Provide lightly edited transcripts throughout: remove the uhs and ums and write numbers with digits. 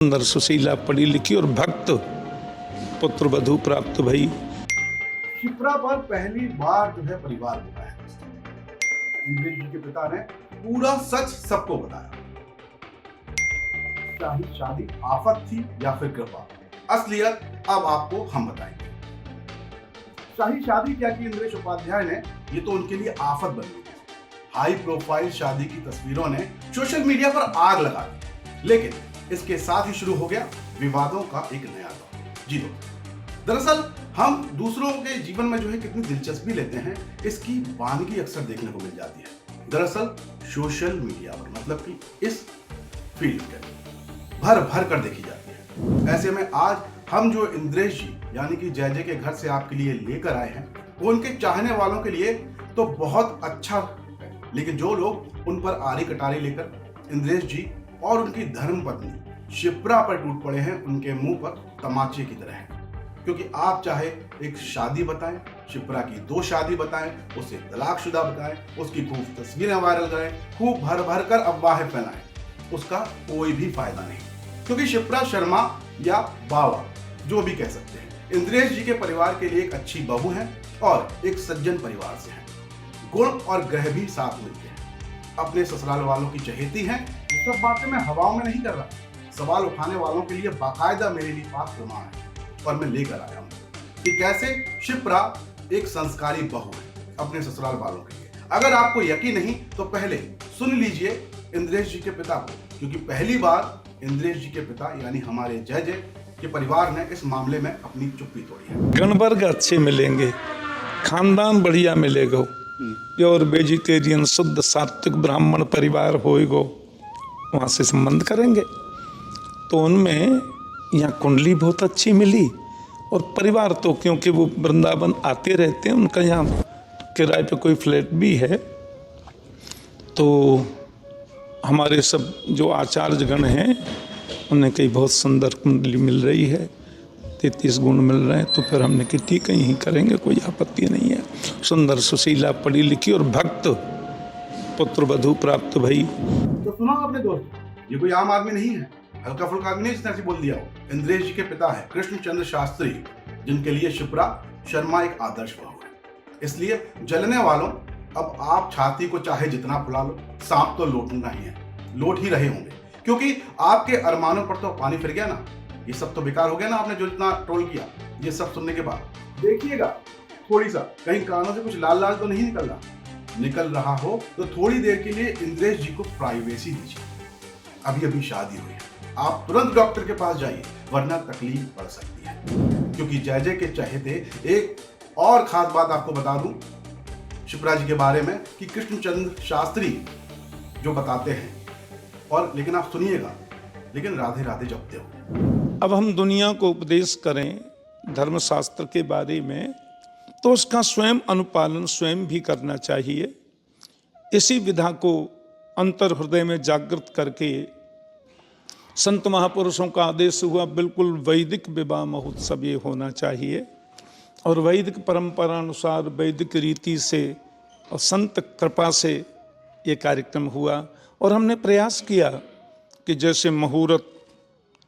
सुंदर सुशीला पढ़ी लिखी और भक्त पुत्र वधू प्राप्त भई। शिप्रा पर पहली बार जो है परिवार बताया। इंद्रेश जी के पिता ने पूरा सच सबको बताया। शाही शादी आफत थी या फिर कृपा, असलियत अब आपको हम बताएंगे। शाही शादी क्या की इंद्रेश उपाध्याय ने, ये तो उनके लिए आफत बन गई। हाई प्रोफाइल शादी की तस्वीरों ने सोशल मीडिया पर आग लगा दी, लेकिन इसके साथ ही शुरू हो गया विवादों का एक नया दौर। जी दरअसल हम दूसरों के जीवन में जो है कितनी दिलचस्पी लेते हैं, इसकी वानगी अक्सर देखने को मिल जाती है। दरअसल सोशल मीडिया पर, मतलब कि इस फील्ड के भर भर कर देखी जाती है। ऐसे में आज हम जो इंद्रेश जी यानी कि जय जय के घर से आपके लिए लेकर आए हैं, वो उनके चाहने वालों के लिए तो बहुत अच्छा है, लेकिन जो लोग उन पर आरी कटारी लेकर इंद्रेश जी और उनकी धर्म पत्नी शिप्रा पर टूट पड़े हैं, उनके मुंह पर तमाचे की तरह है। क्योंकि आप चाहे एक शादी बताएं, शिप्रा की 2 शादी बताएं, उसे तलाकशुदा बताएं, उसकी खूब तस्वीरें वायरल करें, खूब भर भर कर अफवाहें फैलाएं, उसका कोई भी फायदा नहीं। क्योंकि शिप्रा शर्मा या बावा जो भी कह सकते हैं, इंद्रेश जी के परिवार के लिए एक अच्छी बहू है और एक सज्जन परिवार से है। गुण और ग्रह भी साथ मिलते हैं। अपने ससुराल वालों की चहेती हैं। ये सब बातें मैं हवाओं में नहीं कर रहा। सवाल उठाने वालों के लिए बाकायदा मेरे लिए पास प्रमाण है और मैं लेकर आया हूं कि कैसे शिप्रा एक संस्कारी बहू है अपने ससुराल वालों के लिए। अगर आपको यकीन नहीं तो पहले सुन लीजिए इंद्रेश जी के पिता को, क्योंकि पहली बार इंद्रेश जी के पिता यानी हमारे जय जय के परिवार ने इस मामले में अपनी चुप्पी तोड़ी है। गणवर्ग अच्छे मिलेंगे, खानदान बढ़िया मिलेगा, प्योर वेजिटेरियन शुद्ध सात्विक ब्राह्मण परिवार होएगो, वहाँ से संबंध करेंगे। तो उनमें यहाँ कुंडली बहुत अच्छी मिली और परिवार तो क्योंकि वो वृंदावन आते रहते हैं, उनका यहाँ किराए पे कोई फ्लैट भी है। तो हमारे सब जो आचार्यगण हैं उन्हें कहीं बहुत सुंदर कुंडली मिल रही है, 33 गुण मिल रहे हैं। तो फिर हमने कि ठीक है यहीं करेंगे, कोई आपत्ति नहीं है। सुंदर सुशीला पढ़ी लिखी और भक्त पुत्र वधू प्राप्त भई। तो सुना आपने दोस्त, ये कोई आम आदमी नहीं है, हल्का फुल्का आदमी नहीं जिसने ऐसे बोल दिया हो। इंद्रेश जी के पिता है कृष्णचंद्र शास्त्री, जिनके लिए शिप्रा शर्मा एक आदर्श बहू है। इसलिए जलने वालों, अब आप छाती को चाहे जितना फुला लो, सांप तो लौटना ही है, लौट ही रहे होंगे। क्योंकि आपके अरमानों पर तो पानी फिर गया ना। ये सब तो बेकार हो गया ना, आपने जो इतना ट्रोल किया। ये सब सुनने के बाद देखिएगा थोड़ी सा कहीं कानों से कुछ लाल लाल तो नहीं निकल रहा हो तो थोड़ी देर के लिए इंद्रेश जी को प्राइवेसी दीजिए। अभी अभी शादी हुई है, आप तुरंत डॉक्टर के पास जाइए, वरना तकलीफ पड़ सकती है। क्योंकि जय जय के चहेते एक और खास बात आपको बता दूं शिप्रा जी के बारे में कि कृष्णचंद्र शास्त्री जो बताते हैं, और लेकिन आप सुनिएगा, लेकिन राधे राधे जपते हो। अब हम दुनिया को उपदेश करें धर्मशास्त्र के बारे में, तो उसका स्वयं अनुपालन स्वयं भी करना चाहिए। इसी विधा को अंतर हृदय में जागृत करके संत महापुरुषों का आदेश हुआ, बिल्कुल वैदिक विवाह महोत्सव ये होना चाहिए। और वैदिक परंपरा अनुसार, वैदिक रीति से और संत कृपा से ये कार्यक्रम हुआ। और हमने प्रयास किया कि जैसे मुहूर्त,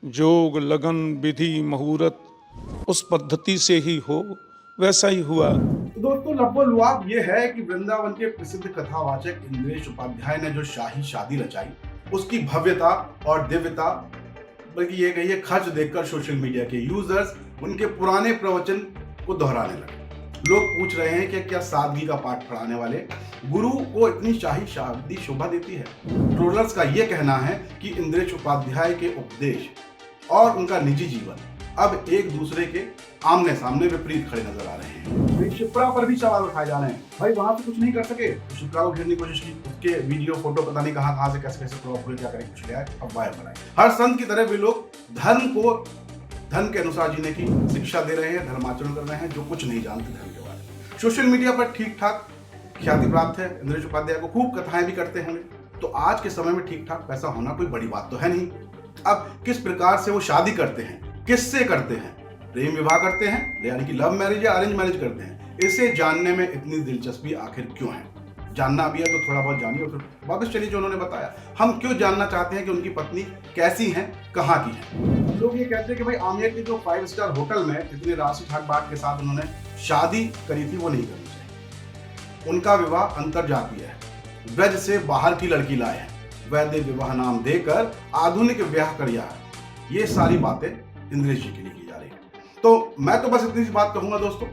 जोग, लगन, विधि, मुहूर्त उस पद्धति से ही हो, वैसा ही हुआ। तो दोस्तों लब्बो-लुआब ये है कि वृंदावन के प्रसिद्ध कथावाचक इंद्रेश उपाध्याय ने जो शाही शादी रचाई, उसकी भव्यता और दिव्यता, बल्कि ये कहिए खर्च देखकर सोशल मीडिया के यूजर्स उनके पुराने प्रवचन को दोहराने लगे। लोग पूछ रहे हैं कि क्या सादगी का पाठ पढ़ाने वाले गुरु को इतनी शाही शादी शोभा देती है। ट्रोलर्स का यह कहना है कि इंद्रेश उपाध्याय के उपदेश और उनका निजी जीवन अब एक दूसरे के आमने सामने विपरीत खड़े नजर आ रहे हैं। शिप्रा पर भी सवाल उठाए जा रहे हैं, भाई वहां से कुछ नहीं कर सके तो शिप्रा को घेरने की कोशिश की, उसके वीडियो फोटो पता नहीं कहां से कैसे क्रॉप हुए, क्या करें, कुछ ले आए, अफवाहें बनाए। हर संत की तरह वे लोग धर्म को धन के अनुसार जीने की शिक्षा दे रहे हैं, धर्माचरण कर रहे हैं, जो कुछ नहीं जानते धर्म के बारे में। सोशल मीडिया पर ठीक ठाक ख्याति प्राप्त है इंद्रेश उपाध्याय को, खूब कथाएं भी करते होंगे। तो आज के समय में ठीक ठाक पैसा होना कोई बड़ी बात तो है नहीं। अब किस प्रकार से वो शादी करते हैं, किससे करते हैं, प्रेम विवाह करते हैं यानी कि लव मैरिज या अरेंज मैरिज करते हैं, इसे जानने में इतनी दिलचस्पी आखिर क्यों है? जानना भी है तो थोड़ा बहुत जानिए और फिर वापस चलिए जो उन्होंने बताया। हम क्यों जानना चाहते हैं कि उनकी पत्नी कैसी हैं, कहाँ की हैं। लोग ये कहते हैं कि भाई आमिर की जो 5 स्टार होटल में इतनी राशि ठाक बाट के साथ उन्होंने शादी करी थी, वो नहीं करनी चाहिए। उनका विवाह अंतरजातीय है, ब्रज से बाहर की लड़की लाए हैं, वैद्य विवाह नाम देकर आधुनिक ब्याह करिया है। ये सारी बातें इंद्रेश जी के लिए की जा रही है। तो मैं तो बस इतनी सी बात कहूंगा दोस्तों,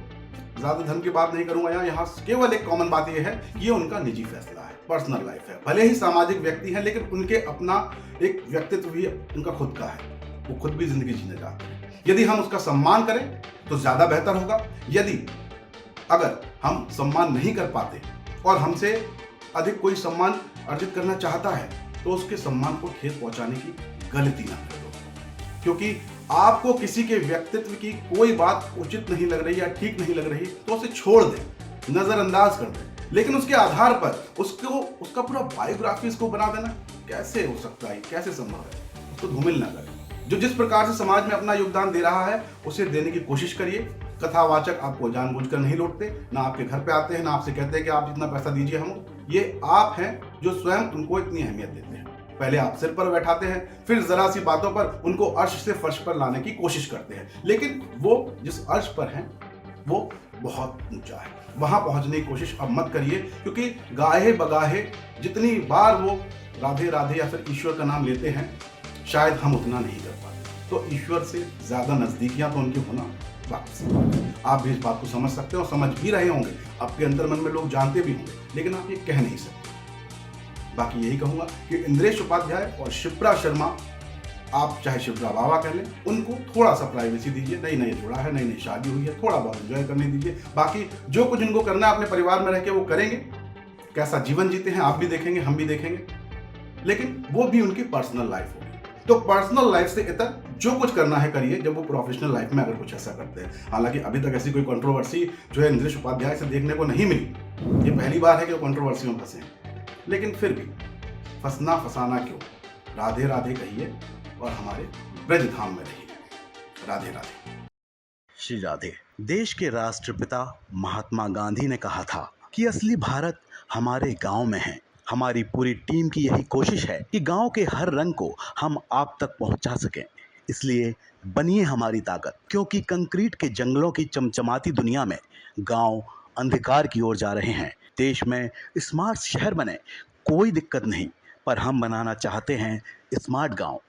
ज्यादा धन की बात नहीं करूंगा। यहाँ केवल एक कॉमन बात यह है कि ये उनका निजी फैसला है, पर्सनल लाइफ है। भले ही सामाजिक व्यक्ति हैं, लेकिन उनके अपना एक व्यक्तित्व भी उनका खुद का है, वो खुद भी जिंदगी जीने चाहते हैं। यदि हम उसका सम्मान करें तो ज्यादा बेहतर होगा। यदि अगर हम सम्मान नहीं कर पाते और हमसे अधिक कोई सम्मान अर्जित करना चाहता है तो उसके सम्मान को ठेस पहुंचाने की गलती ना करो, क्योंकि आपको किसी के व्यक्तित्व की कोई बात उचित नहीं लग रही या ठीक नहीं लग रही तो उसे छोड़ दें, नजरअंदाज कर दें। लेकिन उसके आधार पर उसका पूरा बायोग्राफी इसको बना देना कैसे हो सकता है, कैसे संभव है? उसको धूमिल ना करें। जो जिस प्रकार से समाज में अपना योगदान दे रहा है उसे देने की कोशिश करिए। कथावाचक आपको जानबूझकर नहीं लौटते, ना आपके घर पे आते हैं, ना आपसे कहते हैं कि आप जितना पैसा दीजिए हम। ये आप हैं जो स्वयं उनको इतनी अहमियत देते हैं। पहले आप सिर पर बैठाते हैं, फिर जरा सी बातों पर उनको अर्श से फर्श पर लाने की कोशिश करते हैं। लेकिन वो जिस अर्श पर हैं वो बहुत ऊंचा है, वहां पहुंचने की कोशिश अब मत करिए, क्योंकि गाहे बगाहे जितनी बार वो राधे राधे या फिर ईश्वर का नाम लेते हैं शायद हम उतना नहीं कर पाते। तो ईश्वर से ज्यादा नजदीकियां तो उनकी होना वापस। आप भी इस बात को समझ सकते हैं और समझ भी रहे होंगे, आपके अंतर मन में लोग जानते भी होंगे, लेकिन आप ये कह नहीं सकते। बाकी यही कहूंगा कि इंद्रेश उपाध्याय और शिप्रा शर्मा, आप चाहे शिप्रा बाबा कह लें, उनको थोड़ा सा प्राइवेसी दीजिए। नई नई जोड़ा है, नई नई शादी हुई है, थोड़ा बहुत एंजॉय करने दीजिए। बाकी जो कुछ उनको करना है अपने परिवार में रह के वो करेंगे। कैसा जीवन जीते हैं आप भी देखेंगे, हम भी देखेंगे, लेकिन वो भी उनकी पर्सनल लाइफ होगी। तो पर्सनल लाइफ से इतर जो कुछ करना है करिए, जब वो प्रोफेशनल लाइफ में अगर कुछ ऐसा करते हैं। हालांकि अभी तक ऐसी कोई कंट्रोवर्सी जो है इंद्रेश उपाध्याय से देखने को नहीं मिली। ये पहली बार है कि वो कंट्रोवर्सी में फंसे हैं, लेकिन फिर भी फंसना फसाना क्यों, राधे राधे कहिए और हमारे ब्रज धाम में रहिए। राधे राधे। श्री राधे। देश के राष्ट्रपिता महात्मा गांधी ने कहा था कि असली भारत हमारे गांव में है। हमारी पूरी टीम की यही कोशिश है कि गांव के हर रंग को हम आप तक पहुंचा सकें। इसलिए बनिए हमारी ताकत, क्योंकि कंक्रीट के जंगलों की चमचमाती दुनिया में गांव अंधकार की ओर जा रहे हैं। देश में स्मार्ट शहर बने, कोई दिक्कत नहीं, पर हम बनाना चाहते हैं स्मार्ट गांव।